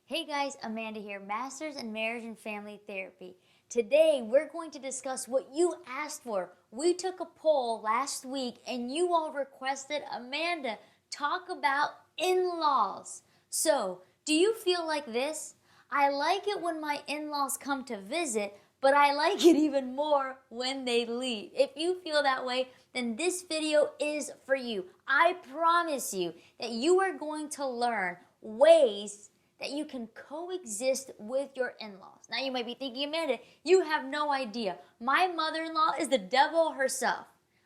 Hey guys, Amanda here, Masters in Marriage and Family Therapy. Today we're going to discuss what you asked for. We took a poll last week and you all requested Amanda talk about in-laws. So, do you feel like this? I like it when my in-laws come to visit, but I like it even more when they leave. If you feel that way, then this video is for you. I promise you that you are going to learn ways that you can coexist with your in-laws. Now you might be thinking, Amanda, you have no idea. My mother-in-law is the devil herself.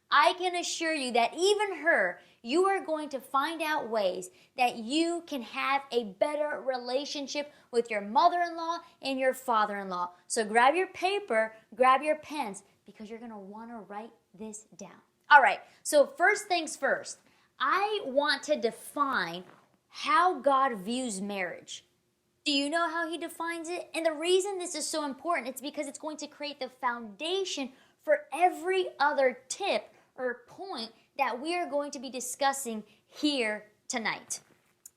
I can assure you that even her, you are going to find out ways that you can have a better relationship with your mother-in-law and your father-in-law. So grab your paper, grab your pens, because you're going to want to write this down. All right, so first things first, I want to define how God views marriage. Do you know how he defines it? And the reason this is so important, it's because it's going to create the foundation for every other tip or point that we are going to be discussing here tonight.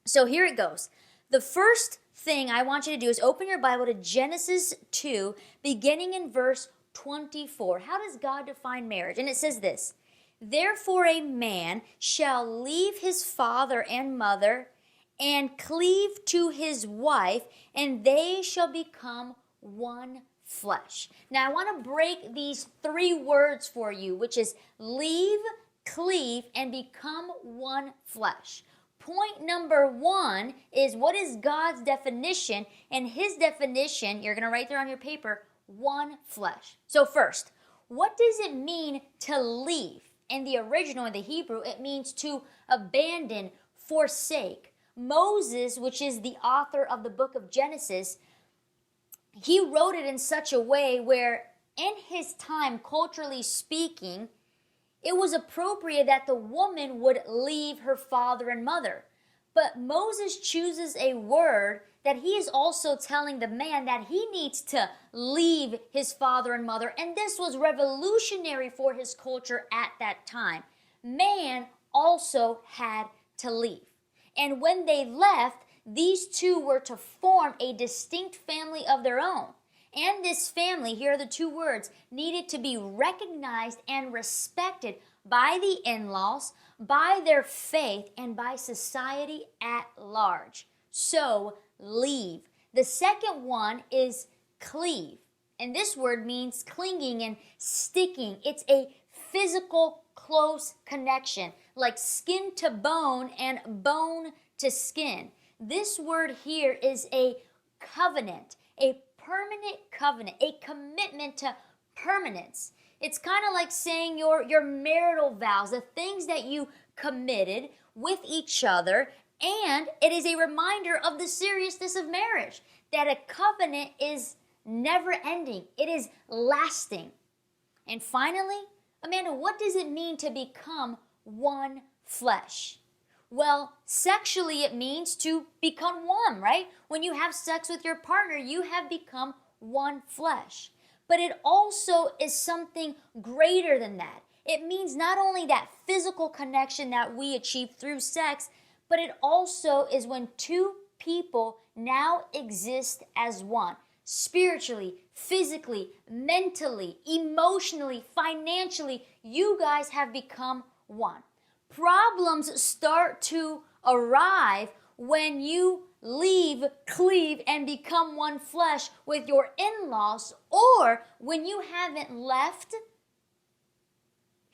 So here it goes. The first thing I want you to do is open your Bible to Genesis 2, beginning in verse 24. How does God define marriage? And it says this: "Therefore a man shall leave his father and mother and cleave to his wife, and they shall become one flesh." Now, I want to break these three words for you, which is leave, cleave, and become one flesh. Point number one is, what is God's definition? And his definition, you're going to write there on your paper, one flesh. So first, what does it mean to leave? In the original, in the Hebrew, it means to abandon, forsake. Moses, which is the author of the book of Genesis, he wrote it in such a way where in his time, culturally speaking, it was appropriate that the woman would leave her father and mother. But Moses chooses a word that he is also telling the man that he needs to leave his father and mother. And this was revolutionary for his culture at that time. Man also had to leave. And when they left, these two were to form a distinct family of their own. And this family, here are the two words, needed to be recognized and respected by the in-laws, by their faith, and by society at large. So, leave. The second one is cleave. And this word means clinging and sticking. It's a physical, close connection, like skin to bone and bone to skin. This word here is a covenant, a permanent covenant, a commitment to permanence. It's kind of like saying your marital vows, the things that you committed with each other, and it is a reminder of the seriousness of marriage, that a covenant is never ending, it is lasting. And finally, Amanda, what does it mean to become one flesh? Well, sexually it means to become one, right? When you have sex with your partner, you have become one flesh. But it also is something greater than that. It means not only that physical connection that we achieve through sex, but it also is when two people now exist as one. Spiritually, physically, mentally, emotionally, financially, you guys have become one. Problems start to arrive when you leave, cleave, and become one flesh with your in-laws, or when you haven't left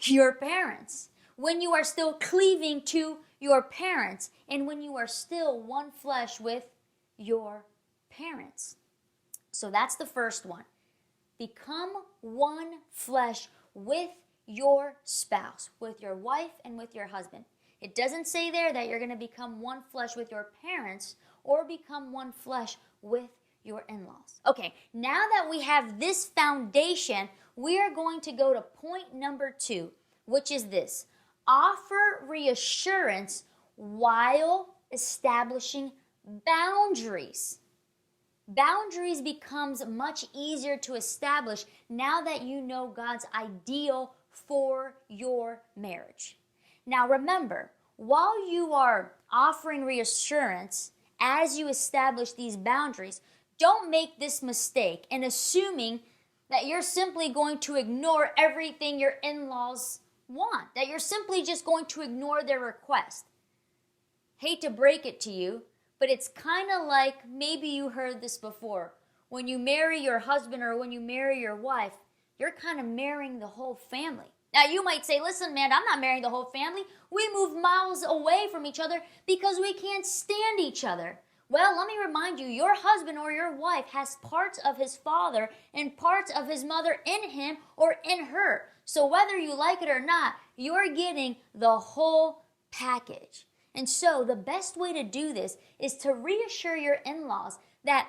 your parents, when you are still cleaving to your parents, and when you are still one flesh with your parents. So that's the first one. Become one flesh with your spouse, with your wife and with your husband. It doesn't say there that you're going to become one flesh with your parents or become one flesh with your in-laws. Okay, now that we have this foundation, we are going to go to point number 2, which is this: offer reassurance while establishing boundaries. Boundaries becomes much easier to establish now that you know God's ideal for your marriage. Now remember, while you are offering reassurance as you establish these boundaries, don't make this mistake in assuming that you're simply going to ignore everything your in-laws want, that you're simply just going to ignore their request. Hate to break it to you, but it's kind of like, maybe you heard this before. When you marry your husband or when you marry your wife, you're kind of marrying the whole family. Now you might say, listen, man, I'm not marrying the whole family. We move miles away from each other because we can't stand each other. Well, let me remind you, your husband or your wife has parts of his father and parts of his mother in him or in her. So whether you like it or not, you're getting the whole package. And so the best way to do this is to reassure your in-laws that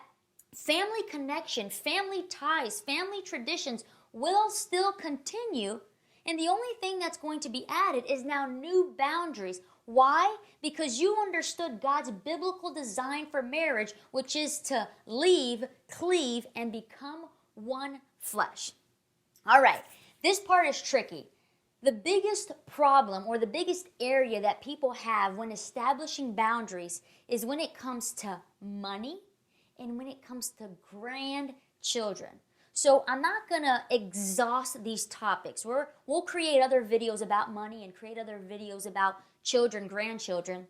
family connection, family ties, family traditions will still continue. And the only thing that's going to be added is now new boundaries. Why? Because you understood God's biblical design for marriage, which is to leave, cleave, and become one flesh. All right, this part is tricky. The biggest problem or the biggest area that people have when establishing boundaries is when it comes to money and when it comes to grandchildren. So I'm not going to exhaust these topics. We'll create other videos about money and create other videos about children, grandchildren.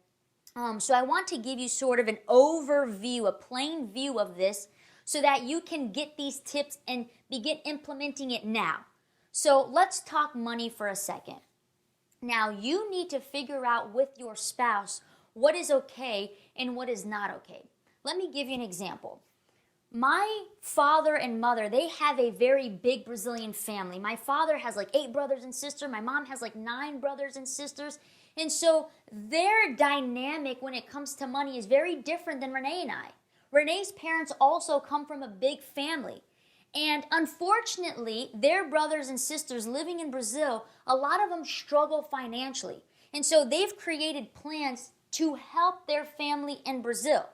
So I want to give you sort of an overview, a plain view of this so that you can get these tips and begin implementing it now. So let's talk money for a second. Now, you need to figure out with your spouse what is okay and what is not okay. Let me give you an example. My father and mother, they have a very big Brazilian family. My father has like 8 brothers and sisters. My mom has like 9 brothers and sisters. And so their dynamic when it comes to money is very different than Renee and I. Renee's parents also come from a big family. And unfortunately, their brothers and sisters living in Brazil, a lot of them struggle financially. And so they've created plans to help their family in Brazil.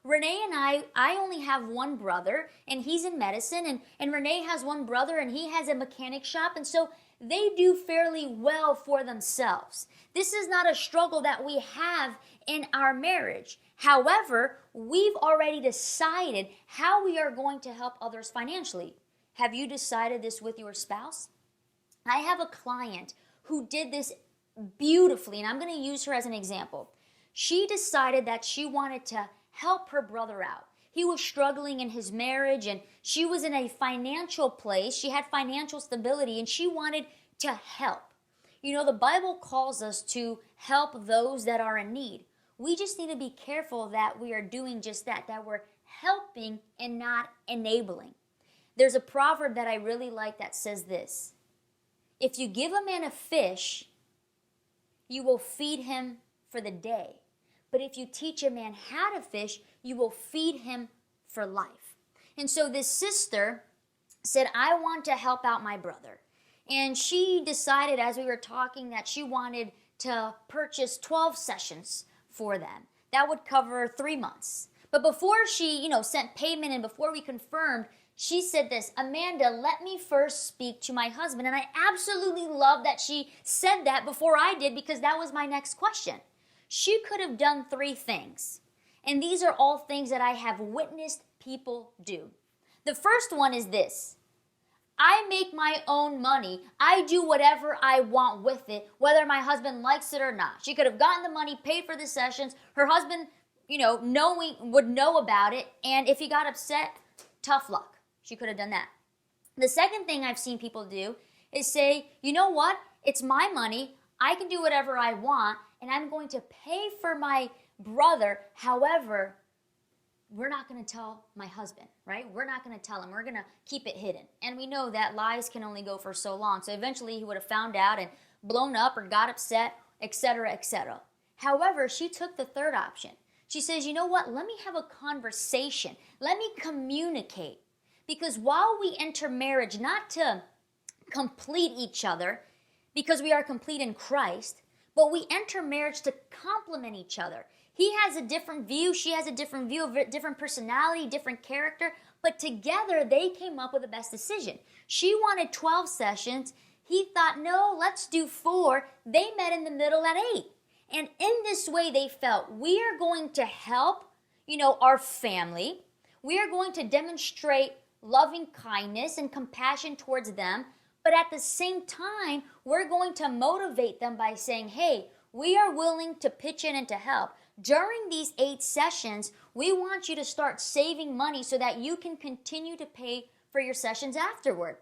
Renee and I only have one brother, and he's in medicine, and Renee has one brother, and he has a mechanic shop, and so they do fairly well for themselves. This is not a struggle that we have in our marriage. However, we've already decided how we are going to help others financially. Have you decided this with your spouse? I have a client who did this beautifully, and I'm going to use her as an example. She decided that she wanted to help her brother out. He was struggling in his marriage, and she was in a financial place. She had financial stability, and she wanted to help. You know, the Bible calls us to help those that are in need. We just need to be careful that we are doing just that we're helping and not enabling. There's a proverb that I really like that says this: if you give a man a fish, you will feed him for the day. But if you teach a man how to fish, you will feed him for life. And so this sister said, I want to help out my brother. And she decided as we were talking that she wanted to purchase 12 sessions for them. That would cover 3 months. But before she, sent payment and before we confirmed, she said this: Amanda, let me first speak to my husband. And I absolutely love that she said that before I did, because that was my next question. She could have done 3 things. And these are all things that I have witnessed people do. The first one is this: I make my own money. I do whatever I want with it, whether my husband likes it or not. She could have gotten the money, paid for the sessions. Her husband, would know about it. And if he got upset, tough luck. She could have done that. The second thing I've seen people do is say, you know what? It's my money. I can do whatever I want, and I'm going to pay for my brother. However, we're not going to tell my husband, right? We're not going to tell him. We're going to keep it hidden. And we know that lies can only go for so long. So eventually he would have found out and blown up or got upset, etc., etc. However, she took the third option. She says, you know what? Let me have a conversation. Let me communicate. Because while we enter marriage not to complete each other, because we are complete in Christ, but we enter marriage to complement each other. He has a different view, she has a different view, a different personality, different character, but together they came up with the best decision. She wanted 12 sessions. He thought, no, let's do 4. They met in the middle at 8. And in this way they felt, we are going to help our family. We are going to demonstrate loving kindness and compassion towards them. But at the same time, we're going to motivate them by saying, hey, we are willing to pitch in and to help. During these 8 sessions, we want you to start saving money so that you can continue to pay for your sessions afterward.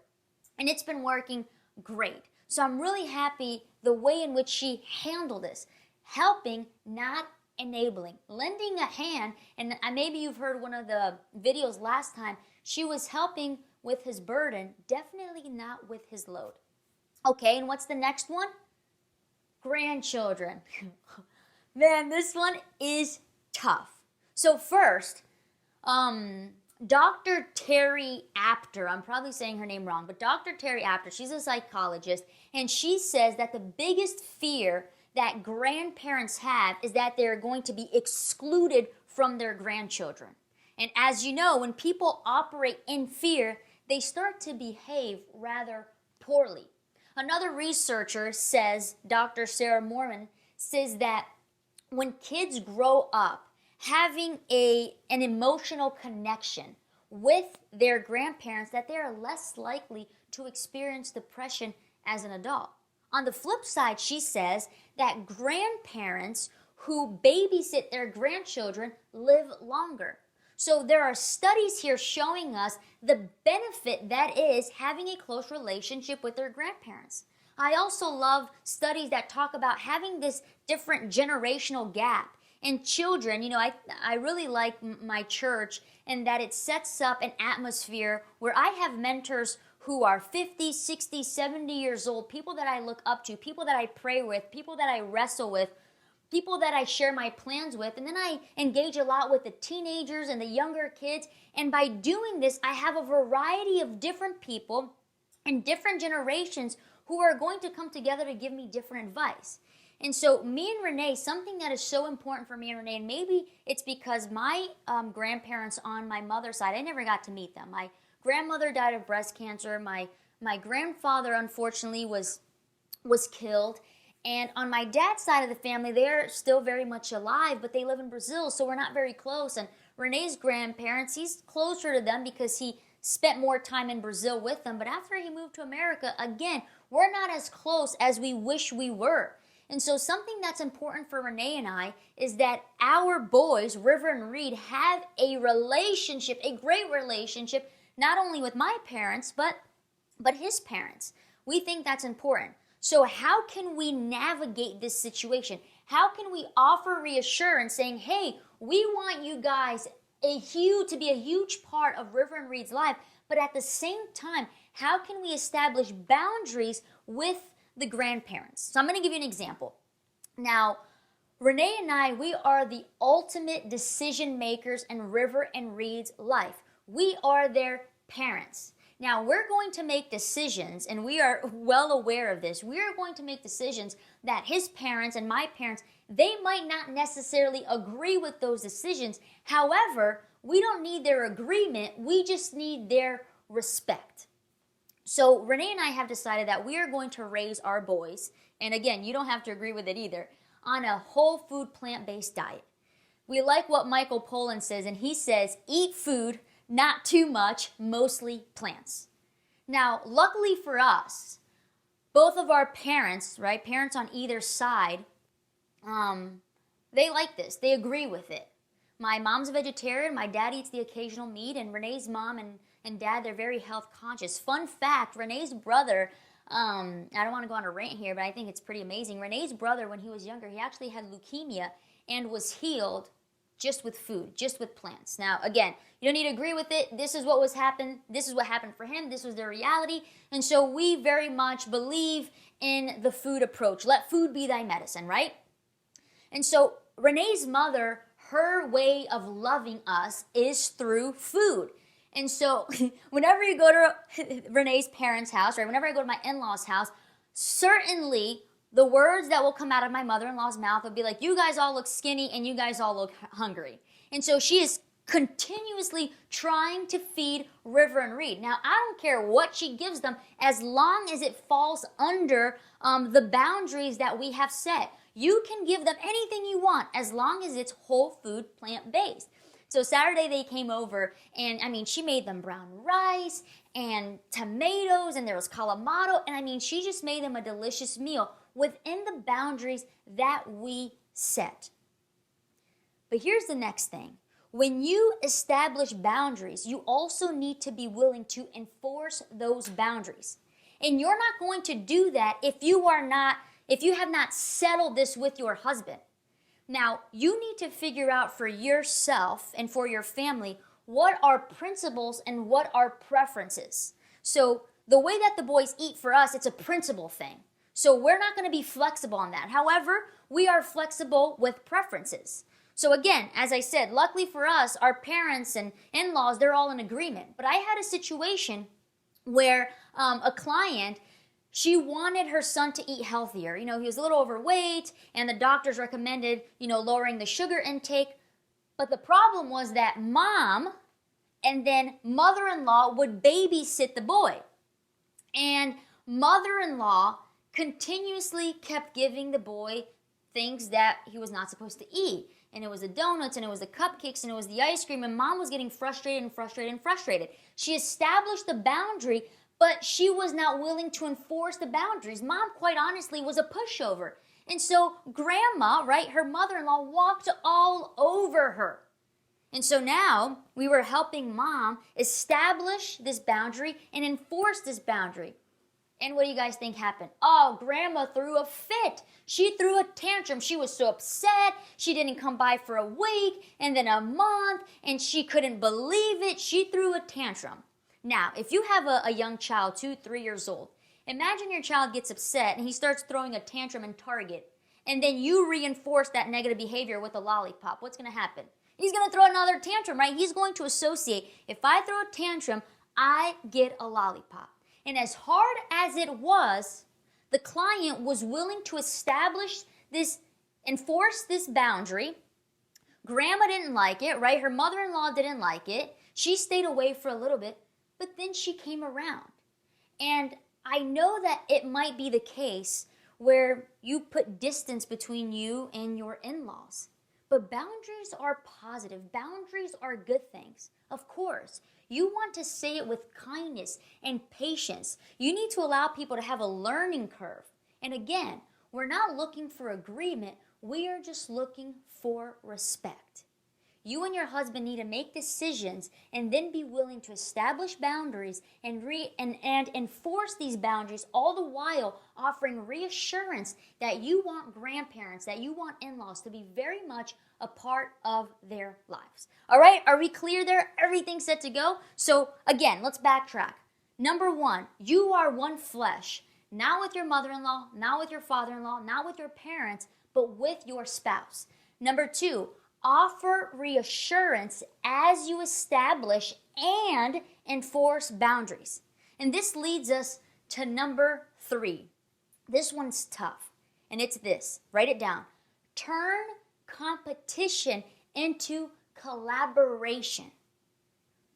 And it's been working great. So I'm really happy the way in which she handled this. Helping, not enabling. Lending a hand, and maybe you've heard one of the videos last time, she was helping with his burden, definitely not with his load. Okay, and what's the next one? Grandchildren. Man, this one is tough. So first, Dr. Terry Apter, I'm probably saying her name wrong, but Dr. Terry Apter, she's a psychologist, and she says that the biggest fear that grandparents have is that they're going to be excluded from their grandchildren. And as you know, when people operate in fear, they start to behave rather poorly. Another researcher says, Dr. Sarah Morman, says that when kids grow up having an emotional connection with their grandparents, that they are less likely to experience depression as an adult. On the flip side, she says that grandparents who babysit their grandchildren live longer. So there are studies here showing us the benefit that is having a close relationship with their grandparents. I also love studies that talk about having this different generational gap. And children, I really like my church and that it sets up an atmosphere where I have mentors who are 50, 60, 70 years old, people that I look up to, people that I pray with, people that I wrestle with, people that I share my plans with, and then I engage a lot with the teenagers and the younger kids. And by doing this, I have a variety of different people and different generations who are going to come together to give me different advice. And so me and Renee, something that is so important for me and Renee, and maybe it's because my grandparents on my mother's side, I never got to meet them. My grandmother died of breast cancer. My grandfather, unfortunately, was killed. And on my dad's side of the family, they're still very much alive, but they live in Brazil, so we're not very close. And Renee's grandparents, he's closer to them because he spent more time in Brazil with them. But after he moved to America, again, we're not as close as we wish we were. And so something that's important for Renee and I is that our boys, River and Reed, have a relationship, a great relationship, not only with my parents, but his parents. We think that's important. So how can we navigate this situation? How can we offer reassurance saying, hey, we want you guys to be a huge part of River and Reed's life, but at the same time, how can we establish boundaries with the grandparents? So I'm going to give you an example. Now, Renee and I, we are the ultimate decision makers in River and Reed's life. We are their parents. Now, we're going to make decisions, and we are well aware of this. We are going to make decisions that his parents and my parents, they might not necessarily agree with those decisions. However, we don't need their agreement. We just need their respect. So Renee and I have decided that we are going to raise our boys, and again, you don't have to agree with it either, on a whole food plant-based diet. We like what Michael Pollan says, and he says, eat food, not too much, mostly plants. Now, luckily for us, both of our parents, right, parents on either side, they like this. They agree with it. My mom's a vegetarian. My dad eats the occasional meat, and Renee's mom and dad, they're very health conscious. Fun fact, Renee's brother, I don't want to go on a rant here, but I think it's pretty amazing. Renee's brother, when he was younger, he actually had leukemia and was healed just with food, just with plants. Now, again, you don't need to agree with it. This is what happened for him. This was their reality. And so we very much believe in the food approach. Let food be thy medicine, right? And so Renee's mother, her way of loving us is through food. And so whenever you go to Renee's parents' house, right, whenever I go to my in-laws' house, certainly the words that will come out of my mother-in-law's mouth will be like, you guys all look skinny and you guys all look hungry. And so she is continuously trying to feed River and Reed. Now, I don't care what she gives them as long as it falls under the boundaries that we have set. You can give them anything you want as long as it's whole food, plant-based. So Saturday they came over, and I mean, she made them brown rice and tomatoes, and there was calamari, and I mean, she just made them a delicious meal within the boundaries that we set. But here's the next thing. When you establish boundaries, you also need to be willing to enforce those boundaries. And you're not going to do that if you have not settled this with your husband. Now, you need to figure out for yourself and for your family what are principles and what are preferences. So the way that the boys eat for us, it's a principle thing. So we're not going to be flexible on that. However, we are flexible with preferences. So again, as I said, luckily for us, our parents and in-laws, they're all in agreement. But I had a situation where a client, she wanted her son to eat healthier. He was a little overweight, and the doctors recommended, lowering the sugar intake. But the problem was that mom and then mother-in-law would babysit the boy. And mother-in-law continuously kept giving the boy things that he was not supposed to eat. And it was the donuts, and it was the cupcakes, and it was the ice cream, and mom was getting frustrated. She established the boundary, but she was not willing to enforce the boundaries. Mom, quite honestly, was a pushover. And so grandma, right, her mother-in-law, walked all over her. And so now we were helping mom establish this boundary and enforce this boundary. And what do you guys think happened? Oh, grandma threw a fit. She threw a tantrum. She was so upset. She didn't come by for a week and then a month, and she couldn't believe it. She threw a tantrum. Now, if you have a young child, 2, 3 years old, imagine your child gets upset and he starts throwing a tantrum in Target, and then you reinforce that negative behavior with a lollipop. What's going to happen? He's going to throw another tantrum, right? He's going to associate, if I throw a tantrum, I get a lollipop. And as hard as it was, the client was willing to enforce this boundary. Grandma didn't like it, right? Her mother-in-law didn't like it. She stayed away for a little bit, but then she came around. And I know that it might be the case where you put distance between you and your in-laws. But boundaries are positive. Boundaries are good things. Of course, you want to say it with kindness and patience. You need to allow people to have a learning curve. And again, we're not looking for agreement. We are just looking for respect. You and your husband need to make decisions and then be willing to establish boundaries and enforce these boundaries, all the while offering reassurance that you want grandparents, that you want in-laws to be very much a part of their lives. All right, are we clear there? Everything's set to go? So again, let's backtrack. Number 1, you are one flesh, not with your mother-in-law, not with your father-in-law, not with your parents, but with your spouse. Number 2, offer reassurance as you establish and enforce boundaries. And this leads us to number 3. This one's tough, and it's this. Write it down. Turn competition into collaboration.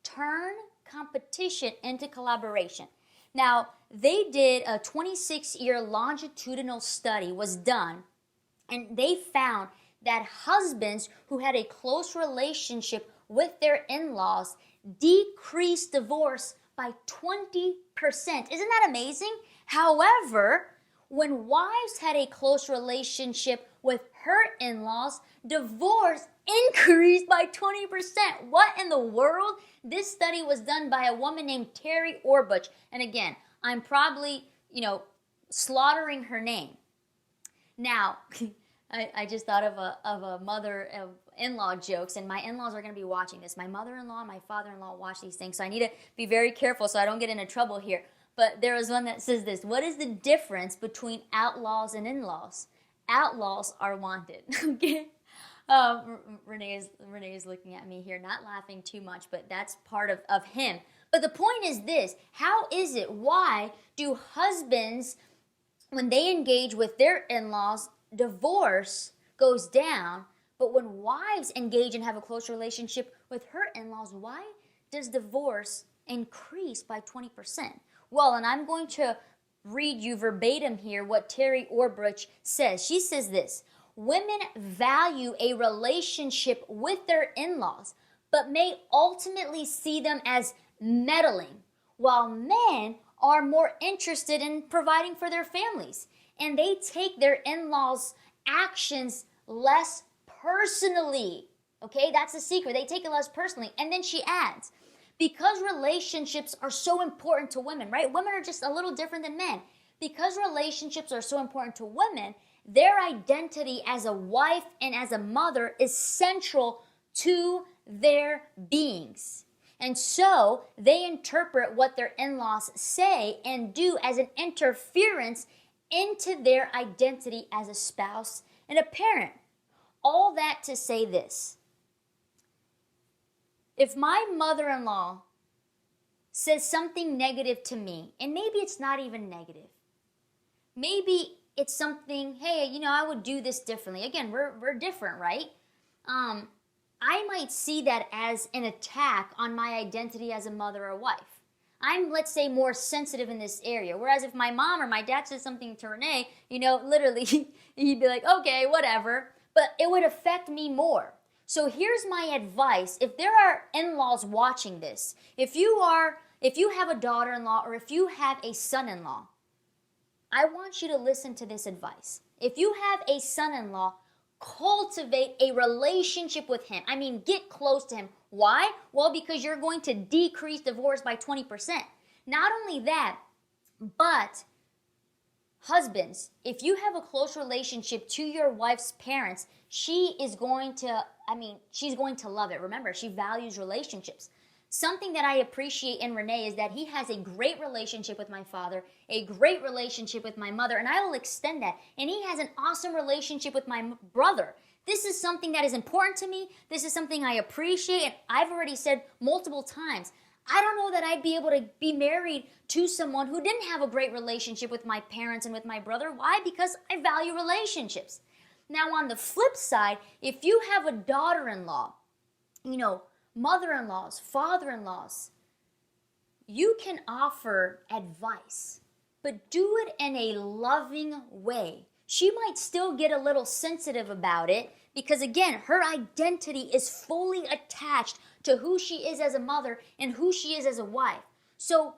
Turn competition into collaboration. Now, they did a 26-year longitudinal study was done, and they found that husbands who had a close relationship with their in-laws decreased divorce by 20%. Isn't that amazing? However, when wives had a close relationship with her in-laws, divorce increased by 20%. What in the world? This study was done by a woman named Terry Orbuch. And again, I'm probably, slaughtering her name. Now, I just thought of a mother of in-law jokes, and my in-laws are going to be watching this. My mother-in-law and my father-in-law watch these things, so I need to be very careful so I don't get into trouble here. But there was one that says this: what is the difference between outlaws and in-laws? Outlaws are wanted. Okay. Renee is looking at me here, not laughing too much, but that's part of him. But the point is this: how is it? Why do husbands, when they engage with their in-laws, divorce goes down, but when wives engage and have a close relationship with her in-laws, why does divorce increase by 20%? Well, and I'm going to read you verbatim here what Terry Orbuch says. She says this: women value a relationship with their in-laws, but may ultimately see them as meddling, while men are more interested in providing for their families. And they take their in-laws' actions less personally. Okay, that's the secret. They take it less personally. And then she adds, because relationships are so important to women, right? Women are just a little different than men. Because relationships are so important to women, their identity as a wife and as a mother is central to their beings. And so they interpret what their in-laws say and do as an interference into their identity as a spouse and a parent. All that to say this. If my mother-in-law says something negative to me, and maybe it's not even negative, maybe it's something, hey, I would do this differently. Again, we're different, right? I might see that as an attack on my identity as a mother or wife. I'm, let's say, more sensitive in this area. Whereas if my mom or my dad says something to Renee, literally, he'd be like, okay, whatever. But it would affect me more. So here's my advice. If there are in-laws watching this, if you have a daughter-in-law or if you have a son-in-law, I want you to listen to this advice. If you have a son-in-law, cultivate a relationship with him. I mean, get close to him. Why? Well, because you're going to decrease divorce by 20%. Not only that, but husbands, if you have a close relationship to your wife's parents, she's going to love it. Remember, she values relationships. Something that I appreciate in Renee is that he has a great relationship with my father, a great relationship with my mother, and I will extend that. And he has an awesome relationship with my brother. This is something that is important to me. This is something I appreciate, and I've already said multiple times, I don't know that I'd be able to be married to someone who didn't have a great relationship with my parents and with my brother. Why? Because I value relationships. Now, on the flip side, if you have a daughter-in-law, mother-in-laws, father-in-laws, you can offer advice, but do it in a loving way. She might still get a little sensitive about it because, again, her identity is fully attached to who she is as a mother and who she is as a wife. So,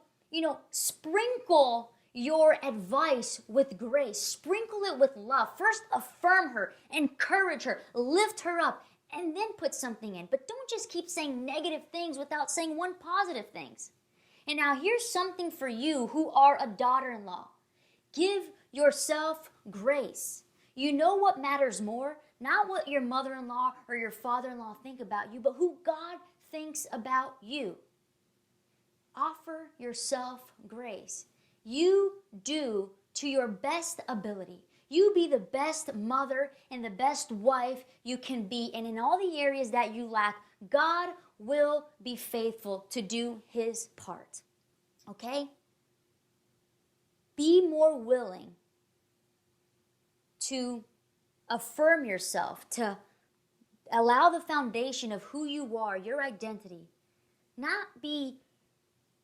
sprinkle your advice with grace. Sprinkle it with love. First, affirm her, encourage her, lift her up, and then put something in. But don't just keep saying negative things without saying one positive things. And now here's something for you who are a daughter-in-law. Give yourself grace. You know what matters more? Not what your mother-in-law or your father-in-law think about you, but who God thinks about you. Offer yourself grace. You do to your best ability. You be the best mother and the best wife you can be. And in all the areas that you lack, God will be faithful to do his part. Okay? Be more willing to affirm yourself, to allow the foundation of who you are, your identity, not be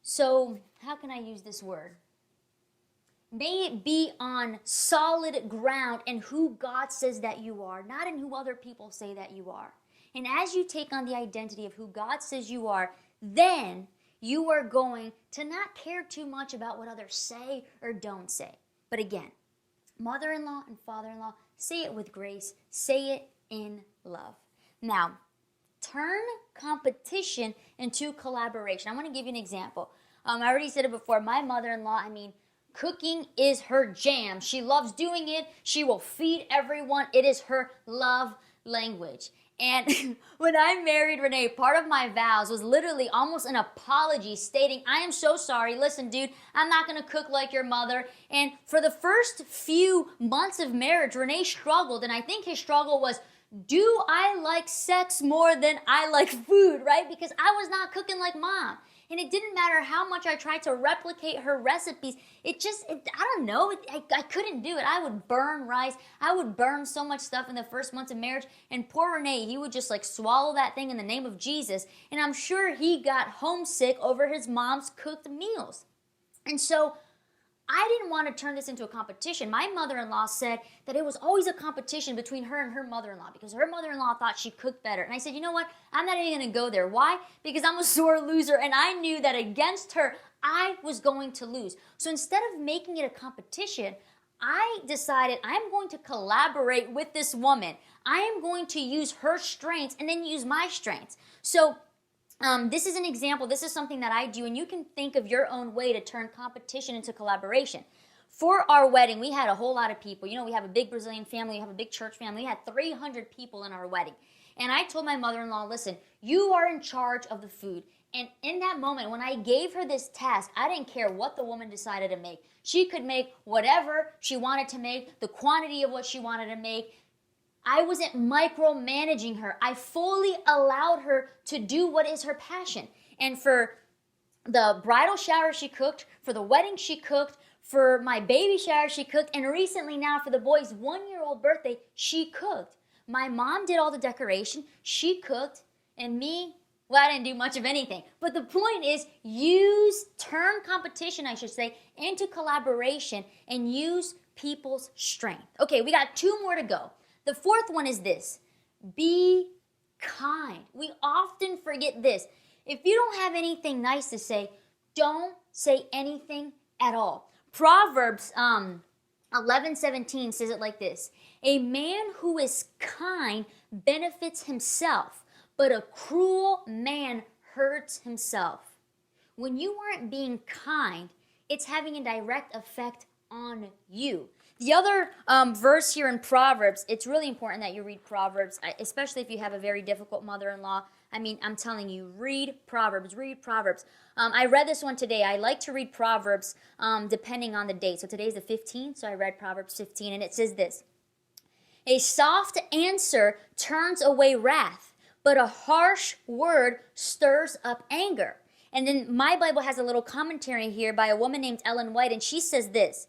so, how can I use this word? May it be on solid ground in who God says that you are, not in who other people say that you are. And as you take on the identity of who God says you are, then you are going to not care too much about what others say or don't say. But again, mother-in-law and father-in-law, say it with grace, say it in love. Now, turn competition into collaboration. I want to give you an example. I already said it before. My mother-in-law, cooking is her jam. She loves doing it. She will feed everyone. It is her love language. And when I married Renee, part of my vows was literally almost an apology stating, I am so sorry. Listen, dude, I'm not going to cook like your mother. And for the first few months of marriage, Renee struggled. And I think his struggle was, do I like sex more than I like food, right? Because I was not cooking like mom. And it didn't matter how much I tried to replicate her recipes. I don't know. I couldn't do it. I would burn rice. I would burn so much stuff in the first months of marriage. And poor Renee, he would just swallow that thing in the name of Jesus. And I'm sure he got homesick over his mom's cooked meals. And so I didn't want to turn this into a competition. My mother-in-law said that it was always a competition between her and her mother-in-law because her mother-in-law thought she cooked better. And I said, you know what? I'm not even going to go there. Why? Because I'm a sore loser, and I knew that against her, I was going to lose. So instead of making it a competition, I decided I'm going to collaborate with this woman. I am going to use her strengths and then use my strengths. So this is an example. This is something that I do, and you can think of your own way to turn competition into collaboration. For our wedding, we had a whole lot of people. You know, we have a big Brazilian family, we have a big church family. We had 300 people in our wedding. And I told my mother-in-law, listen, you are in charge of the food. And in that moment, when I gave her this task, I didn't care what the woman decided to make. She could make whatever she wanted to make, the quantity of what she wanted to make. I wasn't micromanaging her. I fully allowed her to do what is her passion. And for the bridal shower, she cooked. For the wedding, she cooked. For my baby shower, she cooked. And recently now, for the boy's 1-year-old birthday, she cooked. My mom did all the decoration. She cooked. And me, well, I didn't do much of anything. But the point is, turn competition, I should say, into collaboration and use people's strength. Okay, we got 2 more to go. The 4th one is this: be kind. We often forget this. If you don't have anything nice to say, don't say anything at all. Proverbs 11:17 says it like this: a man who is kind benefits himself, but a cruel man hurts himself. When you aren't being kind, it's having a direct effect on you. The other verse here in Proverbs, it's really important that you read Proverbs, especially if you have a very difficult mother-in-law. I mean, I'm telling you, read Proverbs, read Proverbs. I read this one today. I like to read Proverbs depending on the date. So today's the 15th, so I read Proverbs 15, and it says this: a soft answer turns away wrath, but a harsh word stirs up anger. And then my Bible has a little commentary here by a woman named Ellen White, and she says this: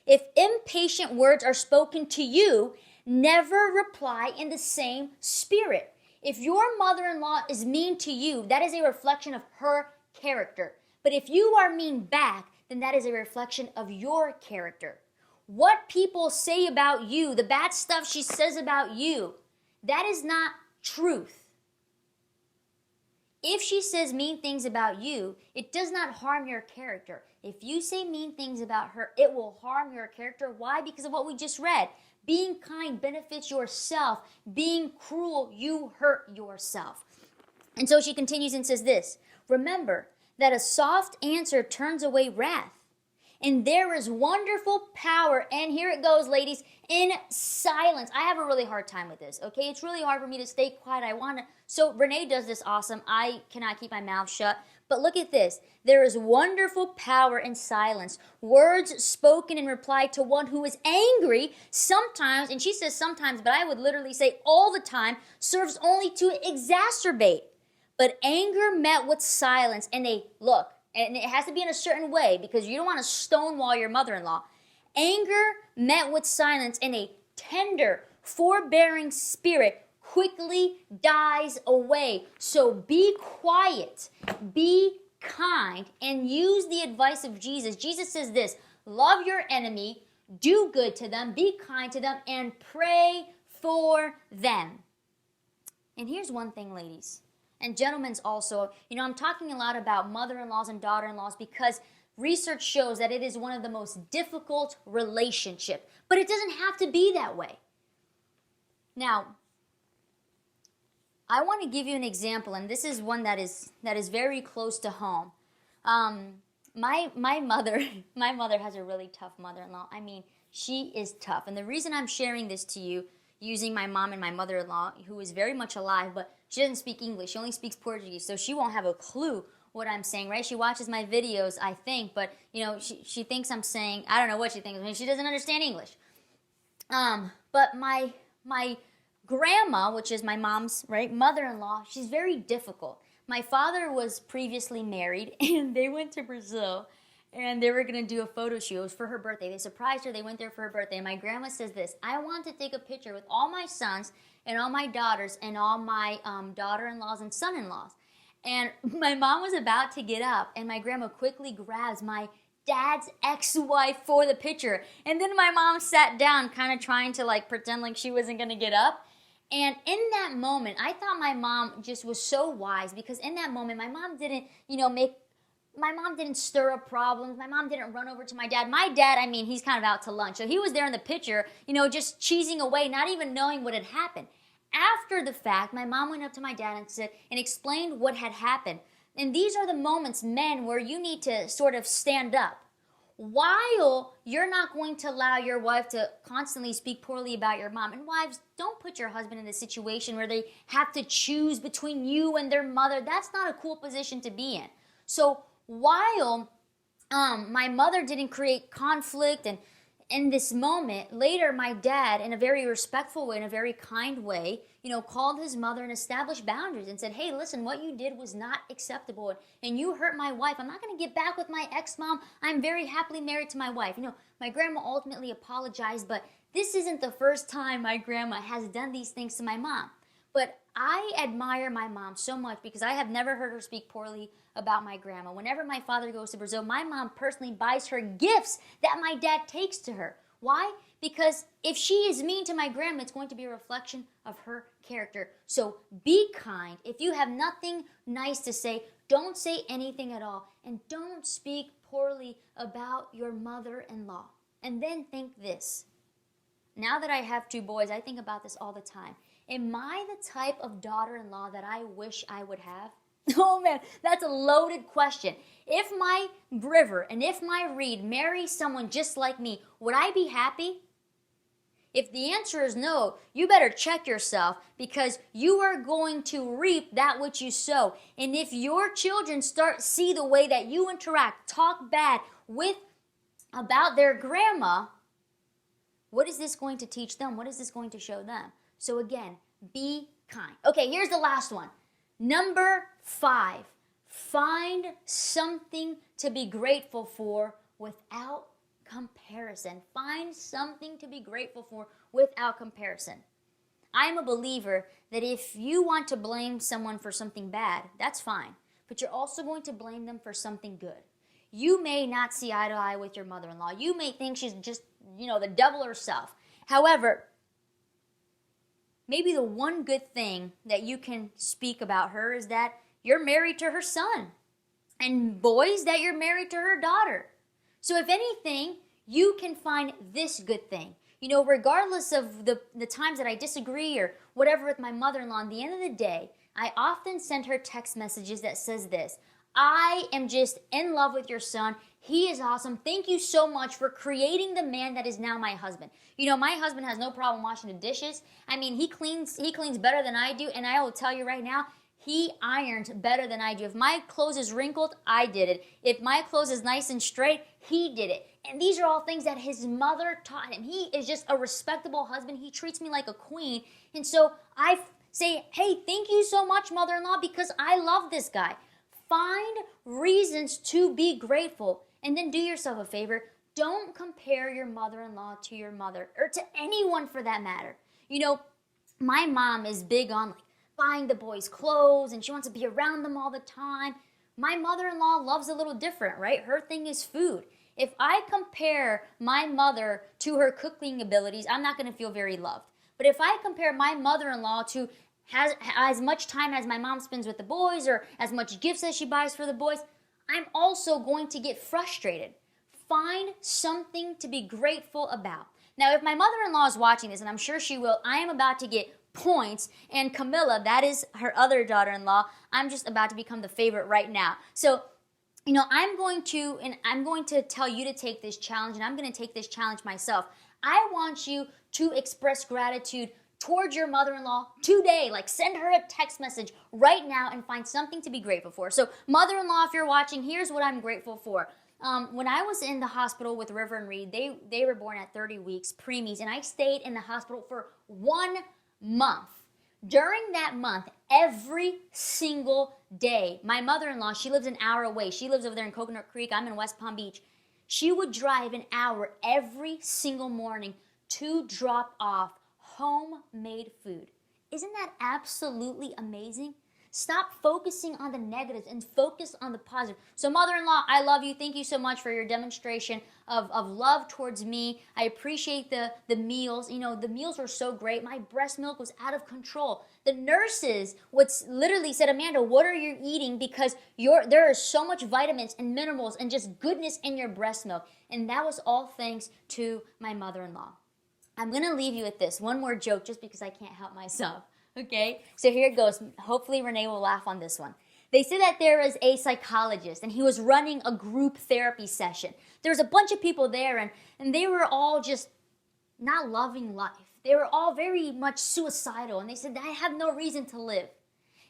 if impatient words are spoken to you, never reply in the same spirit. If your mother-in-law is mean to you, that is a reflection of her character. But if you are mean back, then that is a reflection of your character. What people say about you, the bad stuff she says about you, that is not truth. If she says mean things about you, it does not harm your character. If you say mean things about her, it will harm your character. Why? Because of what we just read. Being kind benefits yourself. Being cruel, you hurt yourself. And so she continues and says this: remember that a soft answer turns away wrath. And there is wonderful power, and here it goes, ladies, in silence. I have a really hard time with this, okay? It's really hard for me to stay quiet. So Renee does this awesome. I cannot keep my mouth shut. But look at this. There is wonderful power in silence. Words spoken in reply to one who is angry sometimes, and she says sometimes, but I would literally say all the time, serves only to exacerbate. But anger met with silence and and it has to be in a certain way because you don't want to stonewall your mother-in-law. Anger met with silence and a tender, forbearing spirit quickly dies away. So be quiet, be kind, and use the advice of Jesus. Jesus says this: love your enemy, do good to them, be kind to them, and pray for them. And here's one thing, ladies, and gentlemen's also, I'm talking a lot about mother-in-laws and daughter-in-laws because research shows that it is one of the most difficult relationships. But it doesn't have to be that way. Now, I want to give you an example, and this is one that is very close to home. My mother has a really tough mother-in-law. I mean, she is tough. And the reason I'm sharing this to you using my mom and my mother-in-law, who is very much alive, but she doesn't speak English. She only speaks Portuguese, so she won't have a clue what I'm saying, right? She watches my videos, I think, but, she thinks I'm saying, I don't know what she thinks. I mean, she doesn't understand English. But my grandma, which is my mom's, right, mother-in-law, she's very difficult. My father was previously married, and they went to Brazil, and they were going to do a photo shoot. It was for her birthday. They surprised her. They went there for her birthday. And my grandma says this: I want to take a picture with all my sons and all my daughters and all my daughter-in-laws and son-in-laws. And my mom was about to get up, and my grandma quickly grabs my dad's ex-wife for the picture. And then my mom sat down, kind of trying to like pretend like she wasn't going to get up. And in that moment, I thought my mom just was so wise, because in that moment, my mom didn't, my mom didn't stir up problems. My mom didn't run over to my dad. My dad, I mean, he's kind of out to lunch. So he was there in the picture, just cheesing away, not even knowing what had happened. After the fact, my mom went up to my dad and explained what had happened. And these are the moments, men, where you need to sort of stand up. While you're not going to allow your wife to constantly speak poorly about your mom. And wives, don't put your husband in a situation where they have to choose between you and their mother. That's not a cool position to be in. So while my mother didn't create conflict, and in this moment, later my dad, in a very respectful way, in a very kind way, called his mother and established boundaries and said, hey, listen, what you did was not acceptable, and you hurt my wife. I'm not going to get back with my ex-mom. I'm very happily married to my wife. My grandma ultimately apologized, but this isn't the first time my grandma has done these things to my mom. But I admire my mom so much because I have never heard her speak poorly about my grandma. Whenever my father goes to Brazil, my mom personally buys her gifts that my dad takes to her. Why? Because if she is mean to my grandma, it's going to be a reflection of her character. So be kind. If you have nothing nice to say, don't say anything at all. And don't speak poorly about your mother-in-law. And then think this. Now that I have 2 boys, I think about this all the time. Am I the type of daughter-in-law that I wish I would have? Oh man, that's a loaded question. If my River and if my Reed marry someone just like me, would I be happy? If the answer is no, you better check yourself, because you are going to reap that which you sow. And if your children see the way that you interact, talk bad about their grandma, what is this going to teach them? What is this going to show them? So again, be kind. Okay, here's the last one. Number 5, find something to be grateful for without comparison. Find something to be grateful for without comparison. I am a believer that if you want to blame someone for something bad, that's fine. But you're also going to blame them for something good. You may not see eye to eye with your mother-in-law. You may think she's just, the devil herself. However, maybe the one good thing that you can speak about her is that you're married to her son. And boys, that you're married to her daughter. So if anything, you can find this good thing. Regardless of the times that I disagree or whatever with my mother-in-law, at the end of the day, I often send her text messages that says this: I am just in love with your son. He is awesome. Thank you so much for creating the man that is now my husband. My husband has no problem washing the dishes. I mean, he cleans better than I do, and I will tell you right now, he irons better than I do. If my clothes is wrinkled, I did it. If my clothes is nice and straight, he did it. And these are all things that his mother taught him. He is just a respectable husband. He treats me like a queen. And so I say, hey, thank you so much, mother-in-law, because I love this guy. Find reasons to be grateful. And then do yourself a favor. Don't compare your mother-in-law to your mother, or to anyone for that matter. My mom is big on buying the boys clothes, and she wants to be around them all the time. My mother-in-law loves a little different, right? Her thing is food. If I compare my mother to her cooking abilities, I'm not going to feel very loved. But if I compare my mother-in-law to has as much time as my mom spends with the boys, or as much gifts as she buys for the boys, I'm also going to get frustrated. Find something to be grateful about. Now, if my mother-in-law is watching this, and I'm sure she will, I am about to get points, and Camilla, that is her other daughter-in-law, I'm just about to become the favorite right now. So, I'm going to tell you to take this challenge, and I'm going to take this challenge myself. I want you to express gratitude towards your mother-in-law today. Send her a text message right now and find something to be grateful for. So, mother-in-law, if you're watching, here's what I'm grateful for. When I was in the hospital with River and Reed, they were born at 30 weeks, preemies, and I stayed in the hospital for 1 month. During that month, every single day, my mother-in-law, she lives an hour away. She lives over there in Coconut Creek. I'm in West Palm Beach. She would drive an hour every single morning to drop off homemade food. Isn't that absolutely amazing? Stop focusing on the negatives and focus on the positive. So mother-in-law, I love you. Thank you so much for your demonstration of love towards me. I appreciate the meals. You know, the meals were so great. My breast milk was out of control. The nurses literally said, Amanda, what are you eating? Because there is so much vitamins and minerals and just goodness in your breast milk. And that was all thanks to my mother-in-law. I'm going to leave you with this. One more joke just because I can't help myself. Okay, so here it goes. Hopefully Renee will laugh on this one. They said that there was a psychologist and he was running a group therapy session. There was a bunch of people there and they were all just not loving life. They were all very much suicidal and they said, I have no reason to live.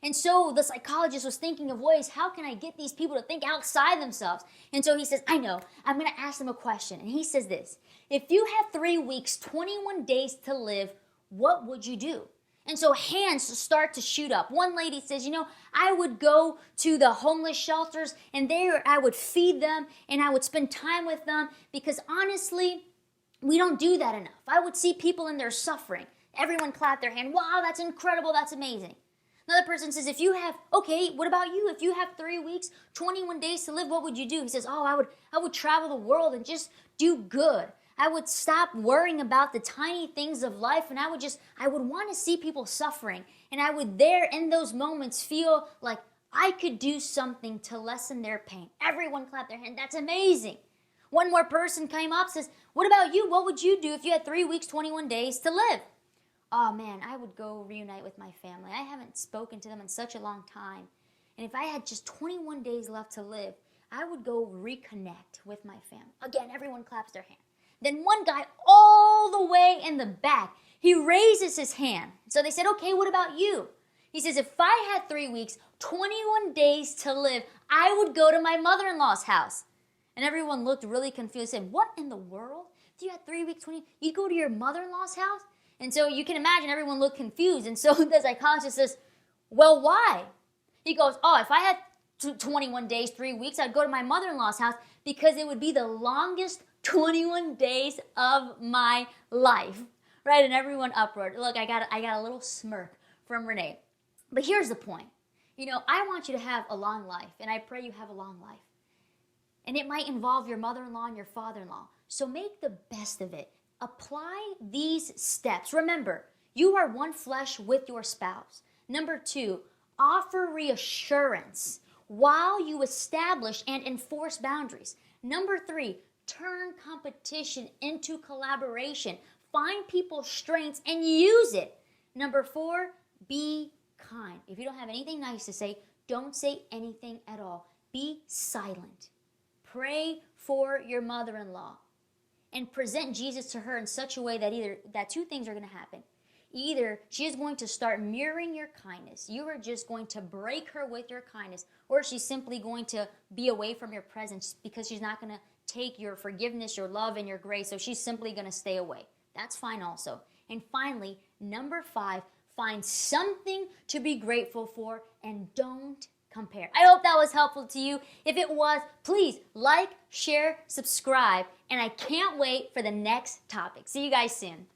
And so the psychologist was thinking of ways, how can I get these people to think outside themselves? And so he says, I know, I'm going to ask them a question. And he says this, if you had 3 weeks, 21 days to live, what would you do? And so hands start to shoot up. One lady says, you know, I would go to the homeless shelters and there I would feed them and I would spend time with them because honestly, we don't do that enough. I would see people in their suffering. Everyone clap their hand. Wow, that's incredible. That's amazing. Another person says, okay, what about you? If you have 3 weeks, 21 days to live, what would you do? He says, I would travel the world and just do good. I would stop worrying about the tiny things of life and I would want to see people suffering. And I would there in those moments feel like I could do something to lessen their pain. Everyone clapped their hand. That's amazing. One more person came up, says, what about you? What would you do if you had 3 weeks, 21 days to live? Oh man, I would go reunite with my family. I haven't spoken to them in such a long time. And if I had just 21 days left to live, I would go reconnect with my family. Again, everyone claps their hand. Then one guy all the way in the back, he raises his hand. So they said, okay, what about you? He says, if I had 3 weeks, 21 days to live, I would go to my mother-in-law's house. And everyone looked really confused and said, what in the world? If you had 3 weeks, you'd go to your mother-in-law's house? And so you can imagine everyone looked confused. And so the psychologist says, well, why? He goes, if I had 21 days, 3 weeks, I'd go to my mother-in-law's house because it would be the longest 21 days of my life, right? And everyone uproared. Look, I got a little smirk from Renee. But here's the point. You know, I want you to have a long life, and I pray you have a long life. And it might involve your mother-in-law and your father-in-law. So make the best of it. Apply these steps. Remember, you are one flesh with your spouse. Number 2, offer reassurance while you establish and enforce boundaries. Number 3, turn competition into collaboration. Find people's strengths and use it. Number 4, be kind. If you don't have anything nice to say, don't say anything at all. Be silent. Pray for your mother-in-law and present Jesus to her in such a way that 2 things are going to happen. Either she is going to start mirroring your kindness, you are just going to break her with your kindness, or she's simply going to be away from your presence because she's not going to take your forgiveness, your love, and your grace, so she's simply going to stay away. That's fine also. And finally, number 5, find something to be grateful for and don't compare. I hope that was helpful to you. If it was, please like, share, subscribe, and I can't wait for the next topic. See you guys soon.